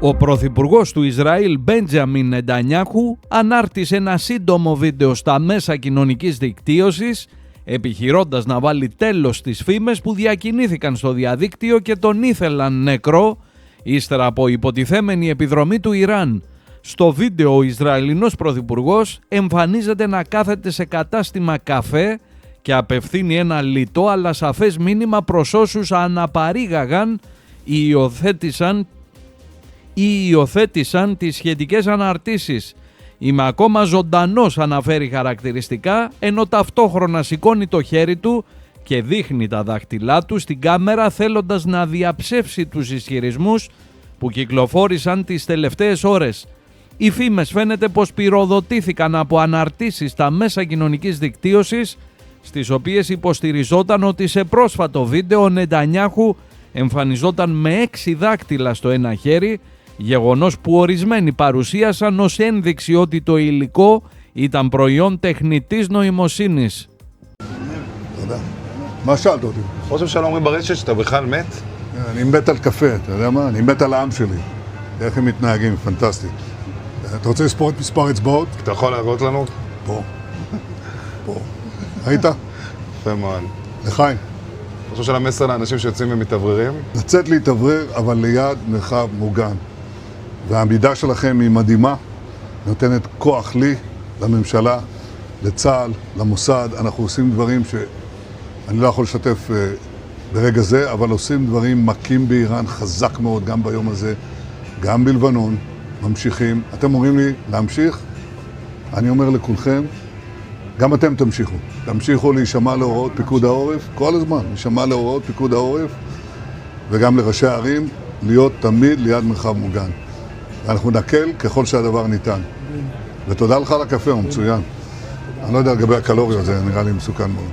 Ο πρωθυπουργός του Ισραήλ Μπέντζαμιν Νετανιάχου ανάρτησε ένα σύντομο βίντεο στα μέσα κοινωνικής δικτύωσης, επιχειρώντας να βάλει τέλος στις φήμες που διακινήθηκαν στο διαδίκτυο και τον ήθελαν νεκρό, ύστερα από υποτιθέμενη επιδρομή του Ιράν. Στο βίντεο ο Ισραηλινός πρωθυπουργός εμφανίζεται να κάθεται σε κατάστημα καφέ και απευθύνει ένα λιτό αλλά σαφές μήνυμα προς όσους αναπαρήγαγαν ή υιοθέτησαν τις σχετικές αναρτήσεις. «Είμαι ακόμα ζωντανός», αναφέρει χαρακτηριστικά, ενώ ταυτόχρονα σηκώνει το χέρι του και δείχνει τα δάχτυλά του στην κάμερα, θέλοντας να διαψεύσει τους ισχυρισμούς που κυκλοφόρησαν τις τελευταίες ώρες. Οι φήμες φαίνεται πως πυροδοτήθηκαν από αναρτήσεις στα μέσα κοινωνικής δικτύωσης, στις οποίες υποστηριζόταν ότι σε πρόσφατο βίντεο ο Νετανιάχου εμφανιζόταν με 6 δάκτυλα στο ένα χέρι, γεγονός που ορισμένοι παρουσίασαν ως ένδειξη ότι το υλικό ήταν προϊόν τεχνητής νοημοσύνης. מה שאלת אותי? ראש הממשלה אומרים ברשת שאתה בכלל מת? אני מת על קפה, אתה יודע מה? אני מת על העם שלי. איך הם מתנהגים, פנטסטי. אתה רוצה לספור את מספר אצבעות? אתה יכול להראות לנו? פה. פה. ראית? יפה מאוד. לחיים. ראש הממשלה מסר לאנשים שיוצאים ומתאווררים? לצאת להתאוורר, אבל ליד מרחב מוגן. והעמידה שלכם היא מדהימה, נותנת כוח לי, לממשלה, לצה"ל, למוסד. אנחנו עושים דברים שאני לא יכול לשתף ברגע זה, אבל עושים דברים מכים באיראן חזק מאוד, גם ביום הזה, גם בלבנון, ממשיכים. אתם אומרים לי להמשיך? אני אומר לכולכם, גם אתם תמשיכו. תמשיכו להישמע להוראות פיקוד העורף, כל הזמן, להישמע להוראות פיקוד העורף, וגם לראשי הערים, להיות תמיד ליד מרחב מוגן. ואנחנו נקל ככל שהדבר ניתן. ותודה לך על הקפה, הוא מצוין. אני לא יודע לגבי הקלוריות, זה נראה לי מסוכן מאוד.